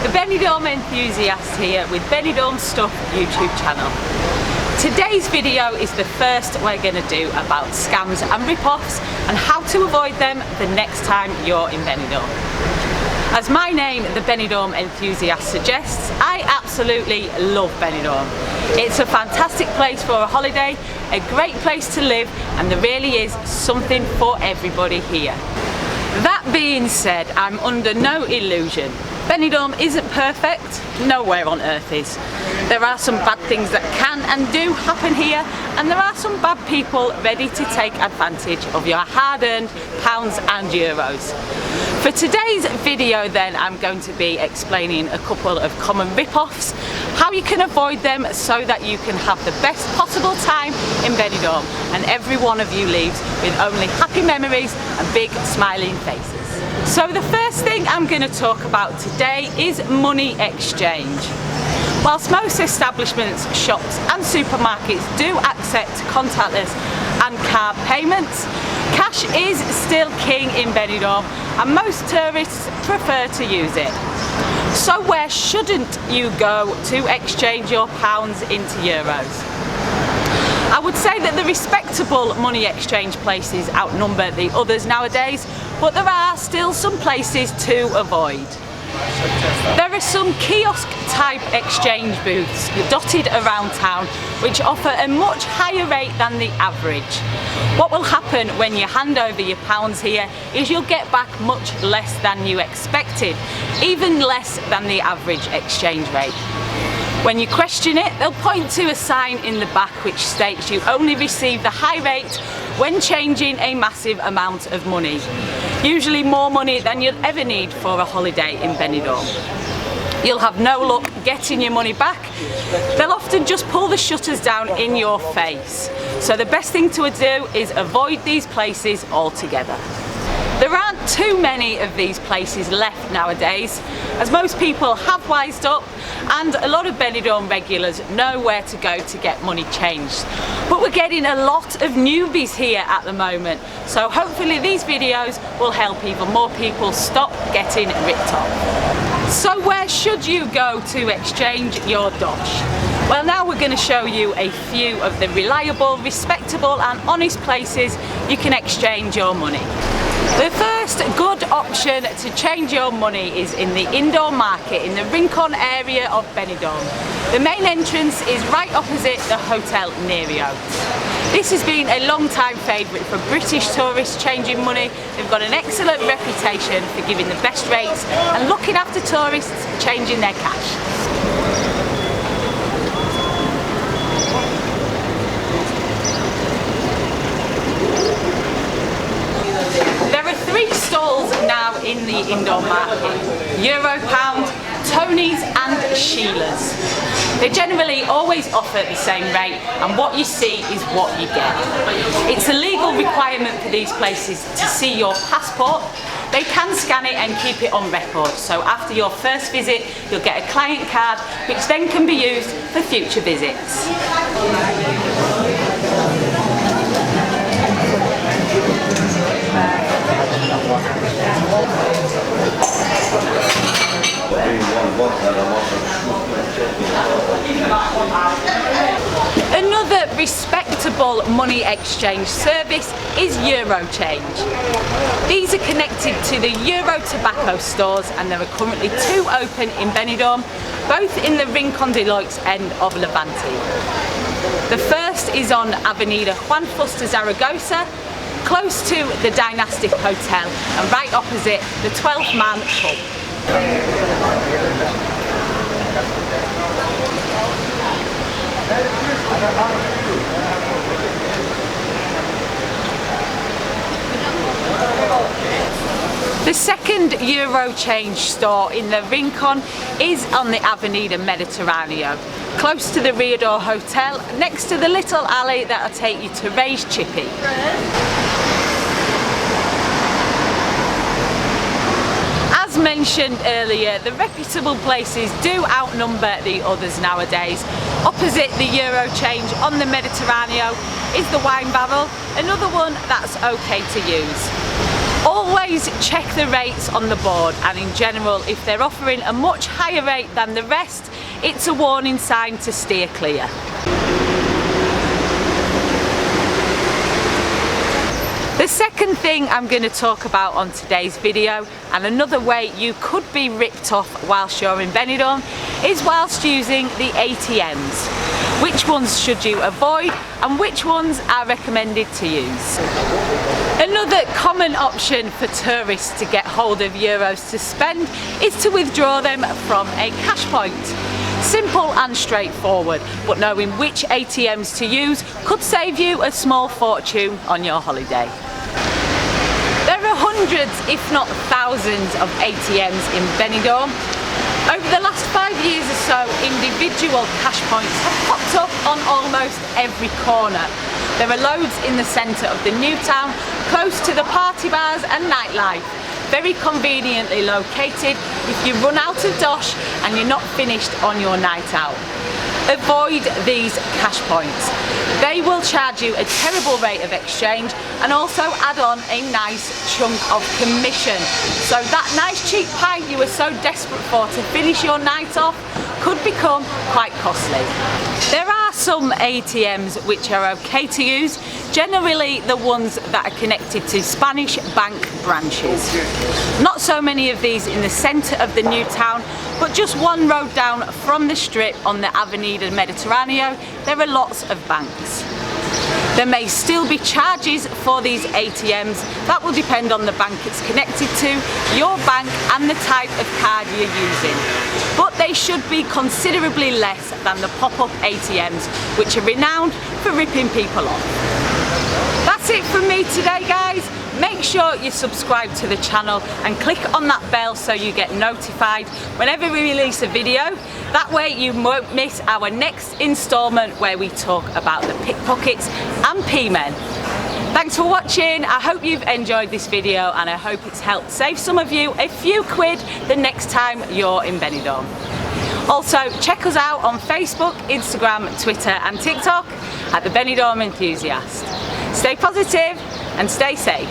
the Benidorm Enthusiast here with Benidorm Stuff YouTube channel. Today's video is the first we're going to do about scams and rip-offs and how to avoid them the next time you're in Benidorm. As my name, the Benidorm Enthusiast, suggests, I absolutely love Benidorm. It's a fantastic place for a holiday, a great place to live, and there really is something for everybody here. That being said, I'm under no illusion. Benidorm isn't perfect, nowhere on earth is. There are some bad things that can and do happen here, and there are some bad people ready to take advantage of your hard-earned pounds and euros. For today's video then, I'm going to be explaining a couple of common rip-offs, how you can avoid them so that you can have the best possible time in Benidorm and every one of you leaves with only happy memories and big smiling faces. So the first thing I'm going to talk about today is money exchange. Whilst most establishments, shops and supermarkets do accept contactless and card payments, cash is still king in Benidorm and most tourists prefer to use it. So where shouldn't you go to exchange your pounds into euros? I would say that the respectable money exchange places outnumber the others nowadays, but there are still some places to avoid. There are some kiosk type exchange booths dotted around town which offer a much higher rate than the average. What will happen when you hand over your pounds here is you'll get back much less than you expected, even less than the average exchange rate. When you question it, they'll point to a sign in the back which states you only receive the high rate when changing a massive amount of money. Usually more money than you'll ever need for a holiday in Benidorm. You'll have no luck getting your money back. They'll often just pull the shutters down in your face. So the best thing to do is avoid these places altogether. There aren't too many of these places left nowadays, as most people have wised up and a lot of Benidorm regulars know where to go to get money changed. But we're getting a lot of newbies here at the moment, so hopefully these videos will help even more people stop getting ripped off. So where should you go to exchange your dosh? Well, now we're going to show you a few of the reliable, respectable and honest places you can exchange your money. The first good option to change your money is in the indoor market in the Rincon area of Benidorm. The main entrance is right opposite the Hotel Nerio. This has been a long time favourite for British tourists changing money. They've got an excellent reputation for giving the best rates and looking after tourists changing their cash. Stalls now in the indoor market: Euro Pound, Tony's and Sheila's. They generally always offer the same rate and what you see is what you get. It's a legal requirement for these places to see your passport. They can scan it and keep it on record, so after your first visit you'll get a client card which then can be used for future visits. Another respectable money exchange service is Euro Change. These are connected to the Euro tobacco stores and there are currently two open in Benidorm, both in the Rincon de Loix end of Levante. The first is on Avenida Juan Fuster Zaragoza, close to the Dynastic Hotel and right opposite the 12th Man pub. The second Euro Change store in the Rincon is on the Avenida Mediterraneo, close to the Riador Hotel, next to the little alley that'll take you to Ray's Chippy. As mentioned earlier, the reputable places do outnumber the others nowadays. Opposite the Euro Change on the Mediterraneo is the Wine Barrel, another one that's okay to use. Always check the rates on the board, and in general, if they're offering a much higher rate than the rest, it's a warning sign to steer clear. The second thing I'm going to talk about on today's video, and another way you could be ripped off whilst you're in Benidorm, is whilst using the ATMs. Which ones should you avoid and which ones are recommended to use? Another common option for tourists to get hold of euros to spend is to withdraw them from a cash point. Simple and straightforward, but knowing which ATMs to use could save you a small fortune on your holiday. There are hundreds, if not thousands, of ATMs in Benidorm. Over the last 5 years or so, individual cash points have popped up on almost every corner. There are loads in the centre of the new town, close to the party bars and nightlife. Very conveniently located if you run out of dosh and you're not finished on your night out. Avoid these cash points. They will charge you a terrible rate of exchange and also add on a nice chunk of commission. So that nice cheap pint you were so desperate for to finish your night off could become quite costly. There are some ATMs which are okay to use, generally the ones that are connected to Spanish bank branches. Not so many of these in the centre of the new town, but just one road down from the strip on the Avenida Mediterraneo, there are lots of banks. There may still be charges for these ATMs. That will depend on the bank it's connected to, your bank and the type of card you're using. But they should be considerably less than the pop-up ATMs, which are renowned for ripping people off. That's it from me today, guys. Make sure you subscribe to the channel and click on that bell so you get notified whenever we release a video. That way you won't miss our next instalment where we talk about the pickpockets and P-men. Thanks for watching. I hope you've enjoyed this video and I hope it's helped save some of you a few quid the next time you're in Benidorm. Also, check us out on Facebook, Instagram, Twitter and TikTok at the Benidorm Enthusiast. Stay positive and stay safe.